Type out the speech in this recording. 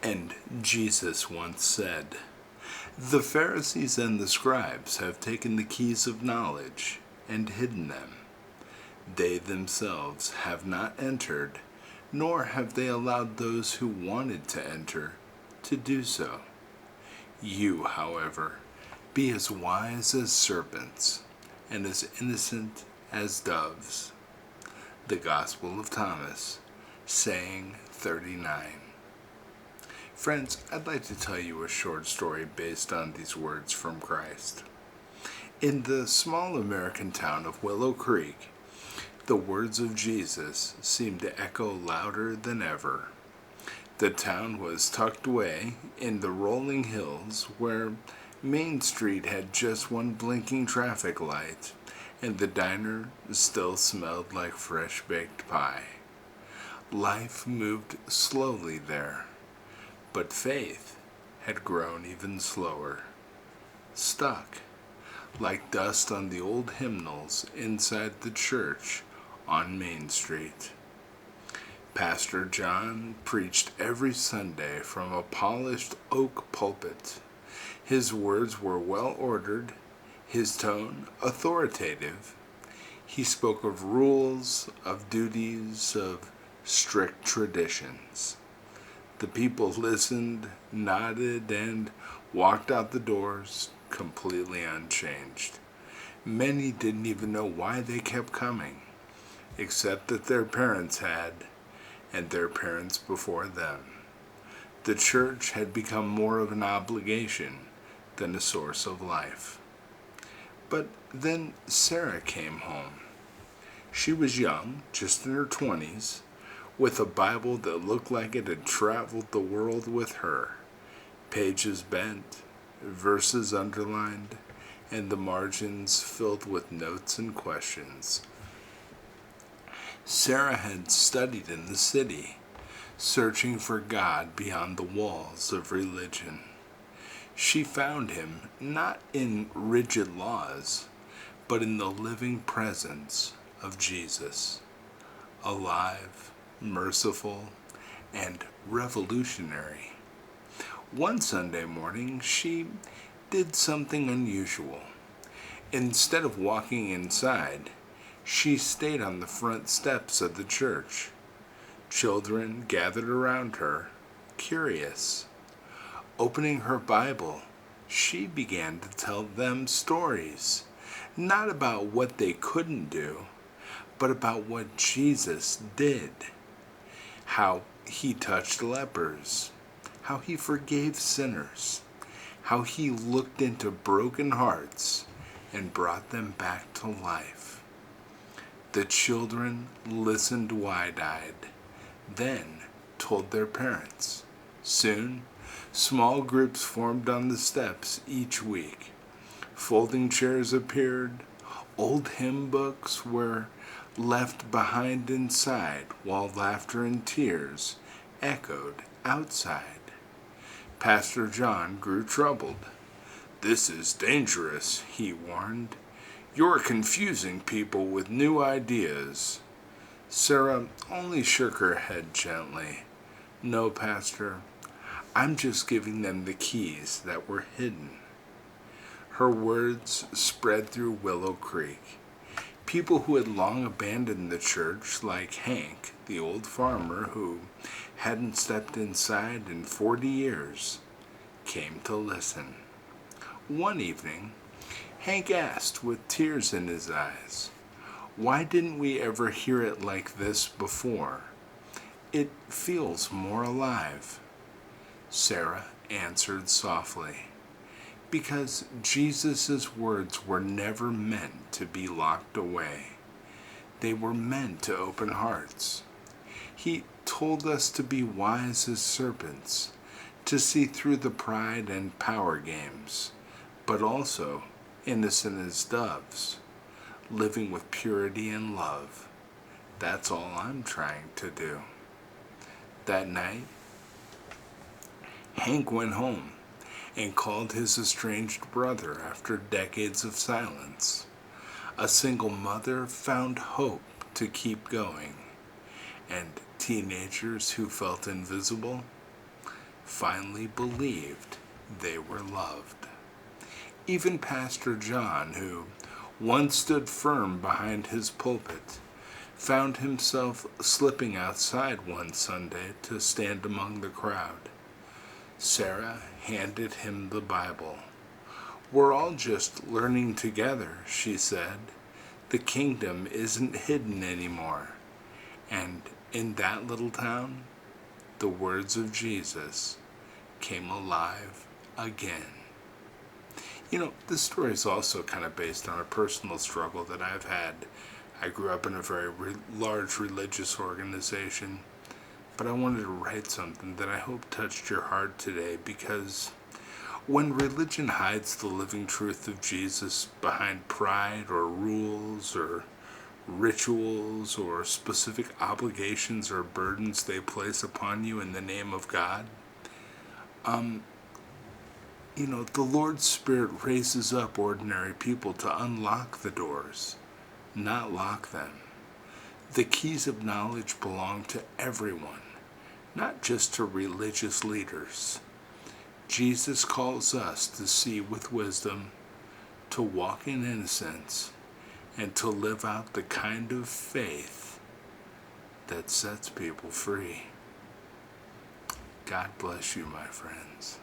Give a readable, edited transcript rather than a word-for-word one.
And Jesus once said, "The Pharisees and the scribes have taken the keys of knowledge and hidden them. They themselves have not entered, nor have they allowed those who wanted to enter to do so. You, however, be as wise as serpents and as innocent as doves." The Gospel of Thomas, saying 39. Friends, I'd like to tell you a short story based on these words from Christ. In the small American town of Willow Creek, the words of Jesus seemed to echo louder than ever. The town was tucked away in the rolling hills where Main Street had just one blinking traffic light, and the diner still smelled like fresh-baked pie. Life moved slowly there, but faith had grown even slower, stuck like dust on the old hymnals inside the church on Main Street. Pastor John preached every Sunday from a polished oak pulpit. His words were well ordered, his tone authoritative. He spoke of rules, of duties, of strict traditions. The people listened, nodded, and walked out the doors completely unchanged. Many didn't even know why they kept coming, except that their parents had, and their parents before them. The church had become more of an obligation than a source of life. But then Sarah came home. She was young, just in her 20s, with a Bible that looked like it had traveled the world with her, pages bent, verses underlined, and the margins filled with notes and questions. Sarah had studied in the city, searching for God beyond the walls of religion. She found him not in rigid laws, but in the living presence of Jesus, alive, merciful, and revolutionary. One Sunday morning, she did something unusual. Instead of walking inside, she stayed on the front steps of the church. Children gathered around her, curious. Opening her Bible, she began to tell them stories, not about what they couldn't do, but about what Jesus did. How he touched lepers, how he forgave sinners, how he looked into broken hearts and brought them back to life. The children listened wide-eyed, then told their parents. Soon, small groups formed on the steps each week. Folding chairs appeared, old hymn books were left behind inside, while laughter and tears echoed outside. Pastor John grew troubled. "This is dangerous," he warned. "You're confusing people with new ideas." Sarah only shook her head gently. "No, Pastor, I'm just giving them the keys that were hidden." Her words spread through Willow Creek. People who had long abandoned the church, like Hank, the old farmer who hadn't stepped inside in 40 years, came to listen. One evening, Hank asked with tears in his eyes, "Why didn't we ever hear it like this before? It feels more alive." Sarah answered softly, "Because Jesus' words were never meant to be locked away. They were meant to open hearts. He told us to be wise as serpents, to see through the pride and power games, but also innocent as doves, living with purity and love. That's all I'm trying to do." That night, Hank went home and called his estranged brother after decades of silence. A single mother found hope to keep going, and teenagers who felt invisible finally believed they were loved. Even Pastor John, who once stood firm behind his pulpit, found himself slipping outside one Sunday to stand among the crowd. Sarah handed him the Bible. "We're all just learning together," she said. "The kingdom isn't hidden anymore." And in that little town, the words of Jesus came alive again. This story is also kind of based on a personal struggle that I've had. I grew up in a very large religious organization, but I wanted to write something that I hope touched your heart today, because when religion hides the living truth of Jesus behind pride or rules or rituals or specific obligations or burdens they place upon you in the name of God, the Lord's Spirit raises up ordinary people to unlock the doors, not lock them. The keys of knowledge belong to everyone, not just to religious leaders. Jesus calls us to see with wisdom, to walk in innocence, and to live out the kind of faith that sets people free. God bless you, my friends.